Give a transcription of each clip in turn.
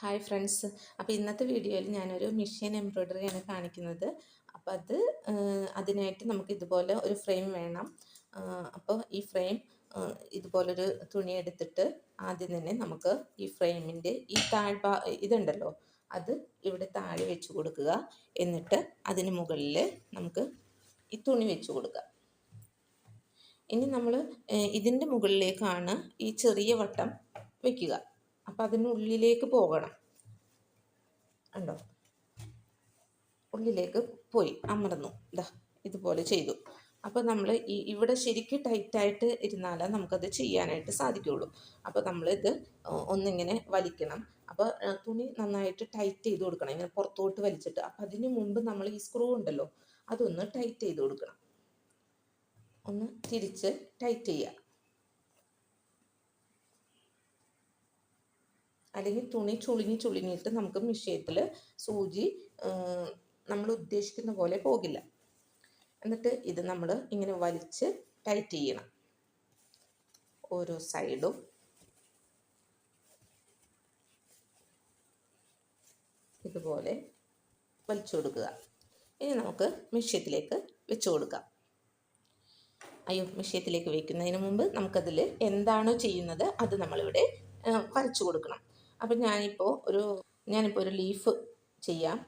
Hi friends. അപ്പോൾ ഇന്നത്തെ വീഡിയോയിൽ ഞാനൊരു മിഷ്യൻ എംബ്രോയ്ഡറിയാണ് കാണിക്കുന്നത്. അപ്പോൾ അതിനായിട്ട് നമുക്ക് ഇതുപോലെ ഒരു ഫ്രെയിം വേണം. അപ്പോൾ ഈ ഫ്രെയിം ഇതുപോലൊരു തുണി എടുത്തിട്ട് ആദ്യം തന്നെ നമുക്ക് ഈ ഫ്രെയിമിൻ്റെ ഈ ഇതുണ്ടല്ലോ, അത് ഇവിടെ താഴെ വെച്ച് കൊടുക്കുക. എന്നിട്ട് അതിന് മുകളിൽ നമുക്ക് ഈ തുണി വെച്ച് കൊടുക്കുക. ഇനി നമ്മൾ ഇതിൻ്റെ മുകളിലേക്കാണ് ഈ ചെറിയ വട്ടം വയ്ക്കുക. അപ്പം അതിനുള്ളിലേക്ക് പോകണം. ഉണ്ടോ, ഉള്ളിലേക്ക് പോയി അമർന്നു. ഇതുപോലെ ചെയ്തു. അപ്പോൾ നമ്മൾ ഇവിടെ ശരിക്കും ടൈറ്റായിട്ട് ഇരുന്നാലേ നമുക്കത് ചെയ്യാനായിട്ട് സാധിക്കുകയുള്ളൂ. അപ്പോൾ നമ്മളിത് ഒന്നിങ്ങനെ വലിക്കണം. അപ്പോൾ തുണി നന്നായിട്ട് ടൈറ്റ് ചെയ്ത് കൊടുക്കണം, ഇങ്ങനെ പുറത്തോട്ട് വലിച്ചിട്ട്. അപ്പം അതിന് മുമ്പ് നമ്മൾ ഈ സ്ക്രൂ ഉണ്ടല്ലോ, അതൊന്ന് ടൈറ്റ് ചെയ്ത് കൊടുക്കണം. ഒന്ന് തിരിച്ച് ടൈറ്റ് ചെയ്യുക, അല്ലെങ്കിൽ തുണി ചുളിഞ്ഞിട്ട് നമുക്ക് മിഷ്യത്തിൽ സൂചി നമ്മൾ ഉദ്ദേശിക്കുന്ന പോലെ പോകില്ല. എന്നിട്ട് ഇത് നമ്മൾ ഇങ്ങനെ വലിച്ച് ടൈറ്റ് ചെയ്യണം. ഓരോ സൈഡും ഇതുപോലെ വലിച്ചു കൊടുക്കുക. ഇനി നമുക്ക് മിഷ്യത്തിലേക്ക് വെച്ച് കൊടുക്കാം. മിഷ്യത്തിലേക്ക് വയ്ക്കുന്നതിന് മുമ്പ് നമുക്കതിൽ എന്താണോ ചെയ്യുന്നത് അത് നമ്മളിവിടെ വരച്ചു കൊടുക്കണം. അപ്പം ഞാനിപ്പോൾ ഒരു ലീഫ് ചെയ്യാം.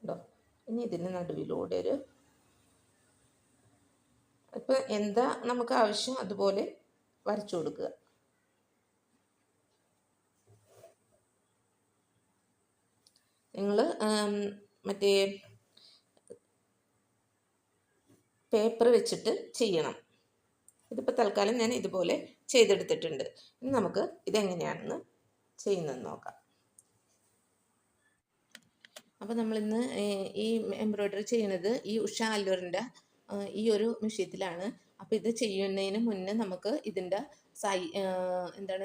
ഉണ്ടോ, ഇനി ഇതിന് നടുവിലൂടെ ഇപ്പം എന്താ നമുക്ക് ആവശ്യം അതുപോലെ വരച്ചു കൊടുക്കുക. നിങ്ങൾ മറ്റേ പേപ്പർ വെച്ചിട്ട് ചെയ്യണം. ഇതിപ്പോൾ തൽക്കാലം ഞാൻ ഇതുപോലെ ചെയ്തെടുത്തിട്ടുണ്ട്. ഇനി നമുക്ക് ഇതെങ്ങനെയാണെന്ന് ചെയ്യുന്നതെന്ന് നോക്കാം. അപ്പോൾ നമ്മളിന്ന് ഈ എംബ്രോയ്ഡറി ചെയ്യുന്നത് ഈ ഉഷ അല്ലൂറിൻ്റെ ഈ ഒരു മിഷ്യത്തിലാണ്. അപ്പോൾ ഇത് ചെയ്യുന്നതിന് മുന്നേ നമുക്ക് ഇതിൻ്റെ എന്താണ്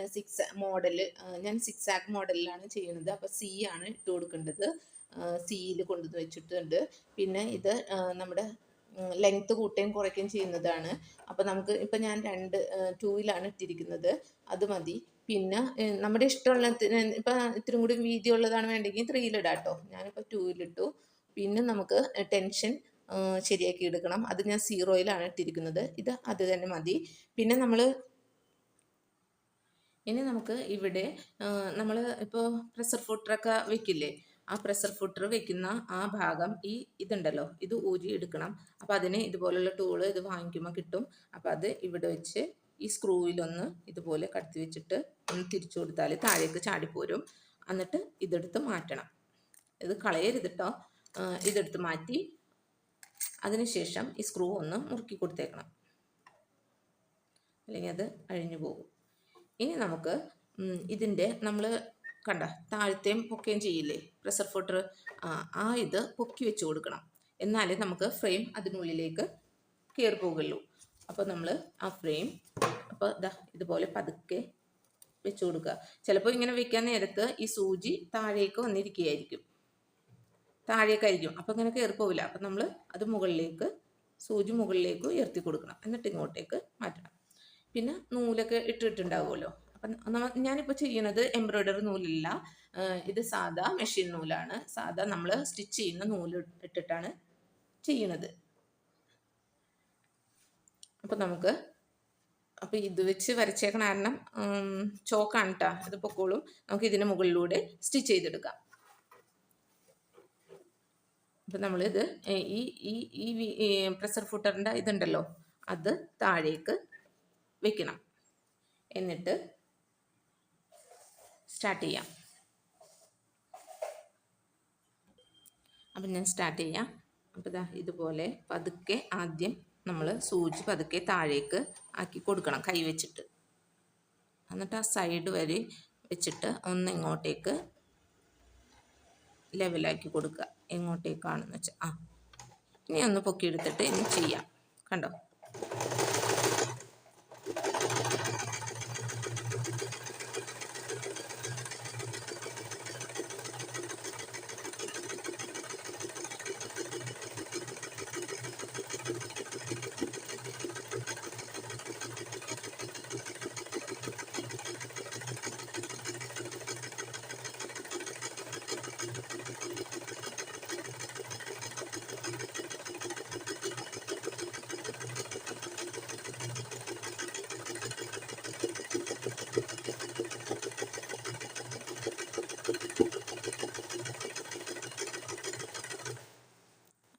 ഞാൻ 6 ആക്ക് മോഡലിലാണ് ചെയ്യുന്നത്. അപ്പോൾ സി ആണ് ഇട്ട് കൊടുക്കേണ്ടത്. സിയിൽ കൊണ്ടുവന്ന് വെച്ചിട്ടുണ്ട്. പിന്നെ ഇത് നമ്മുടെ ലെങ്ത്ത് കൂട്ടുകയും കുറയ്ക്കുകയും ചെയ്യുന്നതാണ്. അപ്പോൾ നമുക്ക് ഇപ്പം ഞാൻ 2ലാണ് ഇട്ടിരിക്കുന്നത്, അത് മതി. പിന്നെ നമ്മുടെ ഇഷ്ടമുള്ള ഇപ്പം ഇത്തിരി കൂടി വീതി ഉള്ളതാണ് വേണ്ടെങ്കിൽ 3-ലിടാം കേട്ടോ. ഞാനിപ്പോൾ 2-ലിട്ടു. പിന്നെ നമുക്ക് ടെൻഷൻ ശരിയാക്കി എടുക്കണം. അത് ഞാൻ 0-ലാണ് ഇട്ടിരിക്കുന്നത്. അത് തന്നെ മതി. പിന്നെ ഇനി നമുക്ക് ഇവിടെ നമ്മൾ ഇപ്പോൾ പ്രഷർ ഫുട്ടറൊക്കെ വെക്കില്ലേ, ആ പ്രഷർ ഫുട്ടർ വെക്കുന്ന ആ ഭാഗം ഇതുണ്ടല്ലോ, ഇത് ഊരി എടുക്കണം. അപ്പോൾ അതിന് ഇതുപോലുള്ള ടൂള് ഇത് വാങ്ങിക്കുമ്പോൾ കിട്ടും. അപ്പോൾ അത് ഇവിടെ വെച്ച് ഈ സ്ക്രൂവിലൊന്ന് ഇതുപോലെ കടത്തി വെച്ചിട്ട് ഒന്ന് തിരിച്ചു കൊടുത്താൽ താഴേക്ക് ചാടിപ്പോരും. എന്നിട്ട് ഇതെടുത്ത് മാറ്റണം. ഇത് കളയരുത് കേട്ടോ. ഇതെടുത്ത് മാറ്റി അതിനുശേഷം ഈ സ്ക്രൂ ഒന്ന് മുറുക്കി കൊടുത്തേക്കണം, അല്ലെങ്കിൽ അത് അഴിഞ്ഞു പോകും. ഇനി നമുക്ക് ഇതിൻ്റെ നമ്മൾ കണ്ട താഴത്തെയും പൊക്കുകയും ചെയ്യില്ലേ പ്രഷർ ഫുട്ടർ, ഇത് പൊക്കി വെച്ച് കൊടുക്കണം. എന്നാലേ നമുക്ക് ഫ്രെയിം അതിനുള്ളിലേക്ക് കയറി പോകുള്ളൂ. അപ്പോൾ നമ്മൾ ആ ഫ്രെയിം ഇതുപോലെ പതുക്കെ വെച്ച് കൊടുക്കുക. ചിലപ്പോൾ ഇങ്ങനെ വെക്കാൻ നേരത്ത് ഈ സൂചി താഴേക്ക് വന്നിരിക്കുകയായിരിക്കും, താഴേക്കായിരിക്കും. അപ്പോൾ ഇങ്ങനെ കയറി പോവില്ല. അപ്പം നമ്മൾ അത് സൂചി മുകളിലേക്ക് ഉയർത്തി കൊടുക്കണം. എന്നിട്ട് ഇങ്ങോട്ടേക്ക് മാറ്റണം. പിന്നെ നൂലൊക്കെ ഇട്ടിട്ടുണ്ടാവുമല്ലോ. അപ്പം ഞാനിപ്പോൾ ചെയ്യുന്നത് എംബ്രോയ്ഡറി നൂലല്ല, ഇത് സാധാ മെഷീൻ നൂലാണ്. സാധാ നമ്മൾ സ്റ്റിച്ച് ചെയ്യുന്ന നൂല് ഇട്ടിട്ടാണ് ചെയ്യണത്. അപ്പം ഇത് വെച്ച് വരച്ചേക്കണ കാരണം ചോക്കാണ് കേട്ടോ, ഇത് പൊക്കോളും. നമുക്ക് ഇതിന് മുകളിലൂടെ സ്റ്റിച്ച് ചെയ്തെടുക്കാം. അപ്പം നമ്മളിത് ഈ പ്രഷർ ഫുട്ടറിൻ്റെ ഇതുണ്ടല്ലോ, അത് താഴേക്ക് വെക്കണം. എന്നിട്ട് സ്റ്റാർട്ട് ചെയ്യാം. അപ്പം ഞാൻ സ്റ്റാർട്ട് ചെയ്യാം. അപ്പോൾ ഇതുപോലെ പതുക്കെ ആദ്യം നമ്മൾ സൂചി പതുക്കെ താഴേക്ക് ആക്കി കൊടുക്കണം കൈ വെച്ചിട്ട്. എന്നിട്ട് ആ സൈഡ് വരെ വെച്ചിട്ട് ഒന്ന് ഇങ്ങോട്ടേക്ക് ലെവലാക്കി കൊടുക്കുക. എങ്ങോട്ടേക്കാണെന്ന് വെച്ചാൽ ഇനി ഒന്ന് പൊക്കിയെടുത്തിട്ട് ഇനി ചെയ്യാം. കണ്ടോ,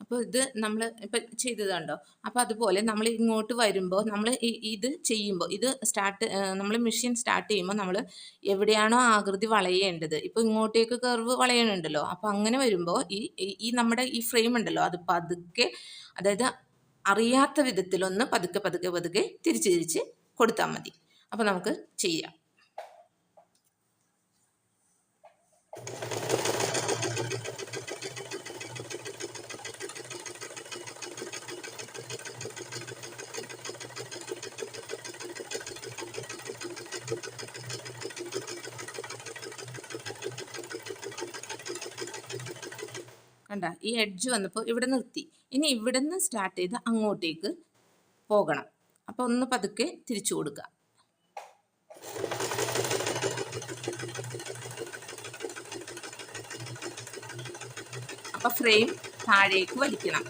അപ്പോൾ ഇത് നമ്മൾ ഇപ്പം ചെയ്തത് കണ്ടോ. അപ്പോൾ അതുപോലെ നമ്മൾ ഇങ്ങോട്ട് വരുമ്പോൾ നമ്മൾ ഇത് ചെയ്യുമ്പോൾ ഇത് നമ്മൾ മെഷീൻ സ്റ്റാർട്ട് ചെയ്യുമ്പോൾ നമ്മൾ എവിടെയാണോ ആകൃതി വളയേണ്ടത്, ഇപ്പോൾ ഇങ്ങോട്ടേക്ക് കർവ് വളയണുണ്ടല്ലോ, അപ്പോൾ അങ്ങനെ വരുമ്പോൾ ഈ നമ്മുടെ ഈ ഫ്രെയിം ഉണ്ടല്ലോ അത് പതുക്കെ, അതായത് അറിയാത്ത വിധത്തിലൊന്ന് പതുക്കെ പതുക്കെ പതുക്കെ തിരിച്ച് തിരിച്ച് കൊടുത്താൽ മതി. അപ്പോൾ നമുക്ക് ചെയ്യാം. കണ്ട, ഈ എഡ്ജ് വന്നപ്പോൾ ഇവിടെ നിർത്തി. ഇനി ഇവിടെ നിന്ന് സ്റ്റാർട്ട് ചെയ്ത് അങ്ങോട്ടേക്ക് പോകണം. അപ്പോൾ ഒന്ന് പതുക്കെ തിരിച്ചു കൊടുക്കുക. അപ്പോൾ ഫ്രെയിം താഴേക്ക് വലിക്കണം.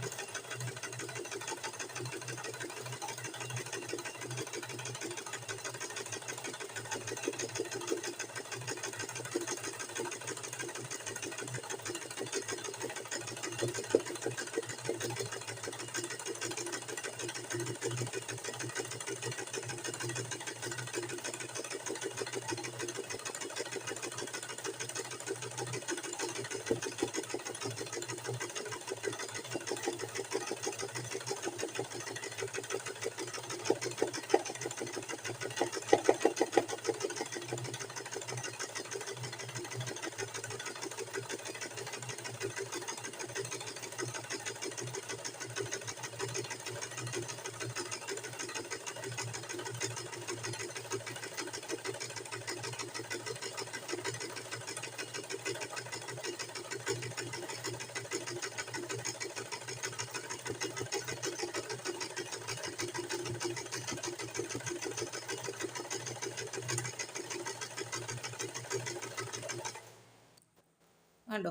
കണ്ടോ,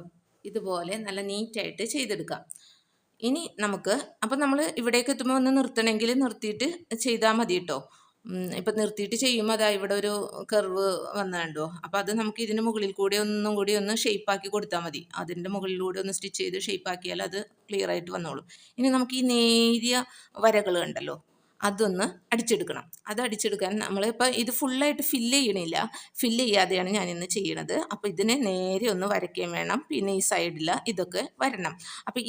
ഇതുപോലെ നല്ല നീറ്റായിട്ട് ചെയ്തെടുക്കാം. ഇനി നമുക്ക്, അപ്പം നമ്മൾ ഇവിടേക്ക് എത്തുമ്പോൾ ഒന്ന് നിർത്തണമെങ്കിൽ നിർത്തിയിട്ട് ചെയ്താൽ മതി കേട്ടോ. ഇപ്പം നിർത്തിയിട്ട് ചെയ്യുമ്പോൾ അതാ ഇവിടെ ഒരു കർവ് വന്നുണ്ടോ. അപ്പോൾ അത് നമുക്ക് ഇതിന് മുകളിൽ കൂടി ഒന്നും കൂടി ഒന്ന് ഷേപ്പാക്കി കൊടുത്താൽ മതി. അതിൻ്റെ മുകളിലൂടെ ഒന്ന് സ്റ്റിച്ച് ചെയ്ത് ഷേപ്പാക്കിയാൽ അത് ക്ലിയർ ആയിട്ട് വന്നോളും. ഇനി നമുക്ക് ഈ നേരിയ വരകൾ ഉണ്ടല്ലോ, അതൊന്ന് അടിച്ചെടുക്കണം. അത് അടിച്ചെടുക്കാൻ നമ്മളിപ്പോൾ ഇത് ഫുള്ളായിട്ട് ഫില്ല് ചെയ്യണില്ല, ഫില്ല് ചെയ്യാതെയാണ് ഞാനിന്ന് ചെയ്യണത്. അപ്പോൾ ഇതിനെ നേരെ ഒന്ന് വരയ്ക്കുകയും വേണം, പിന്നെ ഈ സൈഡിൽ ഇതൊക്കെ വരണം. അപ്പോൾ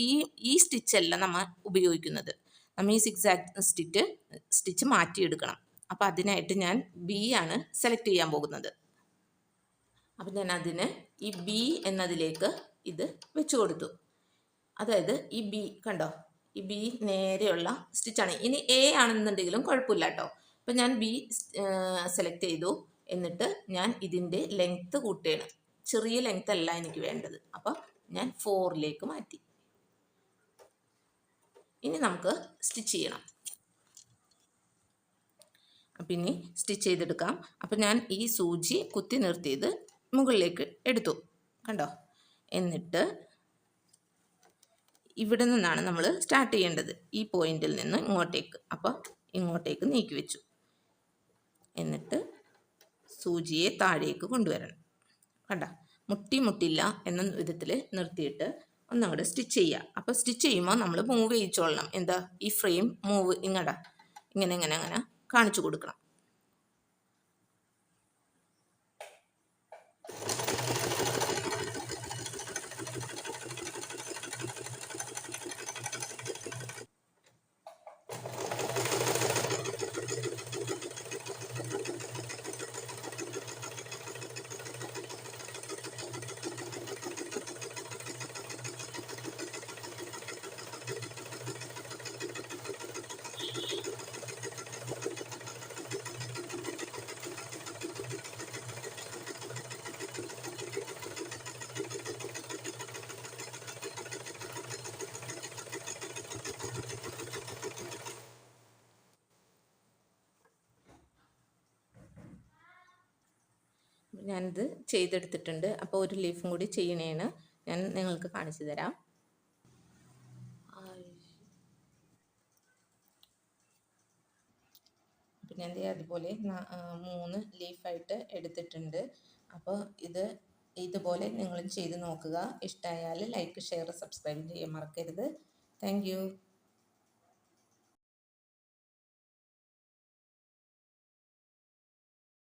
ഈ സ്റ്റിച്ചല്ല നമ്മൾ ഉപയോഗിക്കുന്നത്. നമ്മൾ ഈ സിക്സാക്ട് സ്റ്റിച്ച് മാറ്റിയെടുക്കണം. അപ്പോൾ അതിനായിട്ട് ഞാൻ ബി ആണ് സെലക്ട് ചെയ്യാൻ പോകുന്നത്. അപ്പം ഞാൻ അതിന് ഈ ബി എന്നതിലേക്ക് ഇത് വെച്ച് കൊടുത്തു. അതായത് ഈ ബി കണ്ടോ, ഈ ബി നേരെയുള്ള സ്റ്റിച്ചാണ്. ഇനി എ ആണെന്നുണ്ടെങ്കിലും കുഴപ്പമില്ല കേട്ടോ. അപ്പം ഞാൻ ബി സെലക്ട് ചെയ്തു. എന്നിട്ട് ഞാൻ ഇതിൻ്റെ ലെങ്ത്ത് കൂട്ടുകയാണ്. ചെറിയ ലെങ്ത്ത് അല്ല എനിക്ക് വേണ്ടത്. അപ്പോൾ ഞാൻ 4ലേക്ക് മാറ്റി. ഇനി നമുക്ക് സ്റ്റിച്ച് ചെയ്യണം. അപ്പം ഇനി സ്റ്റിച്ച് ചെയ്തെടുക്കാം. അപ്പം ഞാൻ ഈ സൂചി കുത്തി നിർത്തിയത് മുകളിലേക്ക് എടുത്തു കണ്ടോ. എന്നിട്ട് ഇവിടെ നിന്നാണ് നമ്മൾ സ്റ്റാർട്ട് ചെയ്യേണ്ടത്, ഈ പോയിന്റിൽ നിന്ന് ഇങ്ങോട്ടേക്ക്. അപ്പോൾ ഇങ്ങോട്ടേക്ക് നീക്കി വെച്ചു. എന്നിട്ട് സൂചിയെ താഴേക്ക് കൊണ്ടുവരണം. കണ്ട, മുട്ടില്ല എന്ന വിധത്തിൽ നിർത്തിയിട്ട് ഒന്നങ്ങോട്ട് സ്റ്റിച്ച് ചെയ്യുക. അപ്പോൾ സ്റ്റിച്ച് ചെയ്യുമ്പോൾ നമ്മൾ മൂവ് ചെയ്യിച്ചോളണം. എന്താ, ഈ ഫ്രെയിം മൂവ് ഇങ്ങനെ കാണിച്ചു കൊടുക്കണം. ഞാനിത് ചെയ്തെടുത്തിട്ടുണ്ട്. അപ്പോൾ ഒരു ലീഫും കൂടി ചെയ്യണേന് ഞാൻ നിങ്ങൾക്ക് കാണിച്ചു തരാം. അപ്പം ഞാൻ അതുപോലെ 3 ലീഫായിട്ട് എടുത്തിട്ടുണ്ട്. അപ്പോൾ ഇതുപോലെ നിങ്ങളും ചെയ്ത് നോക്കുക. ഇഷ്ടമായാൽ ലൈക്ക്, ഷെയർ, സബ്സ്ക്രൈബ് ചെയ്യാൻ മറക്കരുത്. Thank you.